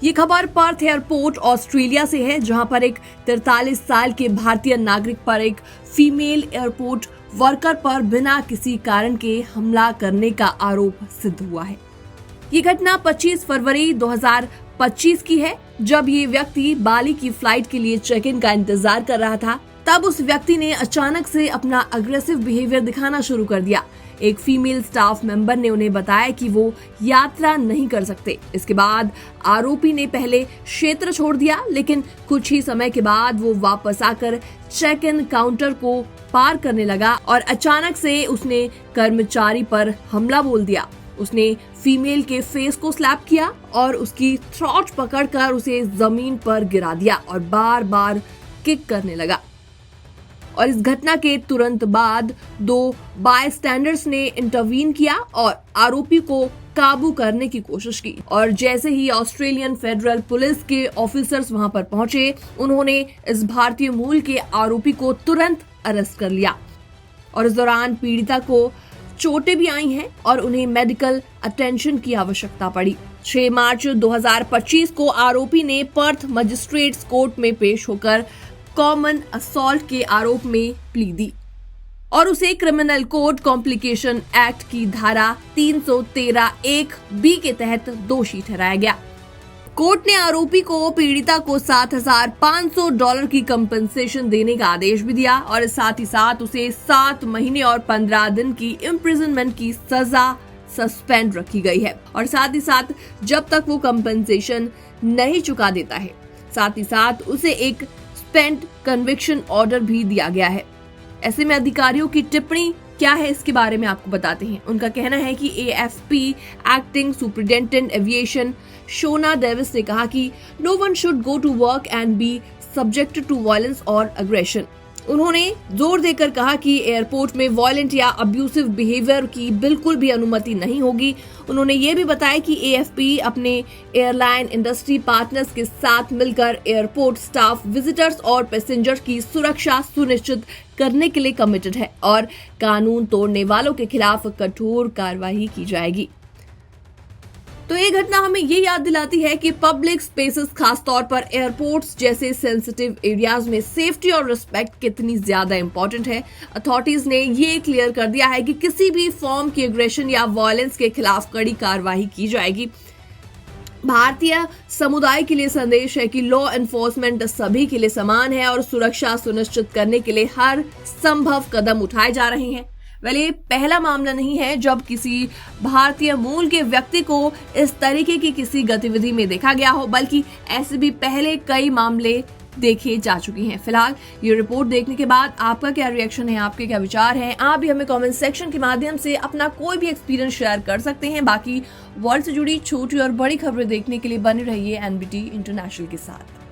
ये खबर Perth airport Australia से है, जहां पर एक 43 साल के भारतीय नागरिक पर एक फीमेल एयरपोर्ट वर्कर पर बिना किसी कारण के हमला करने का आरोप सिद्ध हुआ है। ये घटना 25 फरवरी 2025 की है, जब ये व्यक्ति बाली की फ्लाइट के लिए चेक इन का इंतजार कर रहा था। तब उस व्यक्ति ने अचानक से अपना अग्रेसिव बिहेवियर दिखाना शुरू कर दिया। एक फीमेल स्टाफ मेंबर ने उन्हें बताया कि वो यात्रा नहीं कर सकते। इसके बाद आरोपी ने पहले क्षेत्र छोड़ दिया, लेकिन कुछ ही समय के बाद वो वापस आकर चेक इन काउंटर को पार करने लगा और अचानक से उसने कर्मचारी पर हमला बोल दिया। उसने फीमेल के फेस को स्लैप किया और उसकी थ्रॉट पकड़कर उसे जमीन पर गिरा दिया और बार बार किक करने लगा। और इस घटना के तुरंत बाद 2 बायस्टैंडर्स ने इंटरवीन किया और आरोपी को काबू करने की कोशिश की। और जैसे ही ऑस्ट्रेलियन फेडरल पुलिस के ऑफिसर्स वहां पर पहुंचे, उन्होंने इस भारतीय मूल के आरोपी को तुरंत अरेस्ट कर लिया। और इस दौरान पीड़िता को चोटें भी आई हैं और उन्हें मेडिकल अटेंशन की आवश्यकता पड़ी। 6 मार्च 2025 को आरोपी ने पर्थ मजिस्ट्रेट्स कोर्ट में पेश होकर कॉमन असॉल्ट के आरोप में प्ली दी और उसे क्रिमिनल कोड कॉम्प्लिकेशन एक्ट की धारा 313(1)(b) के तहत दोषी ठहराया गया। कोर्ट ने आरोपी को पीड़िता को $7,500 की कंपनसेशन देने का आदेश भी दिया और साथ ही साथ उसे 7 महीने और 15 दिन की इम्प्रिजनमेंट की सजा सस्पेंड रखी गई है। और साथ ही साथ जब तक वो कंपनसेशन नहीं चुका देता है, साथ ही साथ उसे एक स्पेंड कन्विक्शन ऑर्डर भी दिया गया है। ऐसे में अधिकारियों की टिप्पणी क्या है, इसके बारे में आपको बताते हैं। उनका कहना है कि AFP acting superintendent aviation Shona Davis ने कहा कि no one should go to work and be subjected to violence और अग्रेशन। उन्होंने जोर देकर कहा कि एयरपोर्ट में वायलेंट या अब्यूसिव बिहेवियर की बिल्कुल भी अनुमति नहीं होगी। उन्होंने ये भी बताया कि AFP अपने एयरलाइन इंडस्ट्री पार्टनर्स के साथ मिलकर एयरपोर्ट स्टाफ, विजिटर्स और पैसेंजर्स की सुरक्षा सुनिश्चित करने के लिए कमिटेड है और कानून तोड़ने वालों के खिलाफ कठोर कार्रवाई की जाएगी। तो ये घटना हमें ये याद दिलाती है कि पब्लिक स्पेसेस, खासतौर पर एयरपोर्ट्स जैसे सेंसिटिव एरियाज में सेफ्टी और रिस्पेक्ट कितनी ज्यादा इंपॉर्टेंट है। अथॉरिटीज ने ये क्लियर कर दिया है कि किसी भी फॉर्म की एग्रेशन या वायलेंस के खिलाफ कड़ी कार्रवाई की जाएगी। भारतीय समुदाय के लिए संदेश है कि लॉ एनफोर्समेंट सभी के लिए समान है और सुरक्षा सुनिश्चित करने के लिए हर संभव कदम उठाए जा रहे हैं। ये पहला मामला नहीं है जब किसी भारतीय मूल के व्यक्ति को इस तरीके की किसी गतिविधि में देखा गया हो, बल्कि ऐसे भी पहले कई मामले देखे जा चुके हैं। फिलहाल ये रिपोर्ट देखने के बाद आपका क्या रिएक्शन है, आपके क्या विचार हैं, आप भी हमें कमेंट सेक्शन के माध्यम से अपना कोई भी एक्सपीरियंस शेयर कर सकते हैं। बाकी वर्ल्ड से जुड़ी छोटी और बड़ी खबरें देखने के लिए बने रहिए NBT इंटरनेशनल के साथ।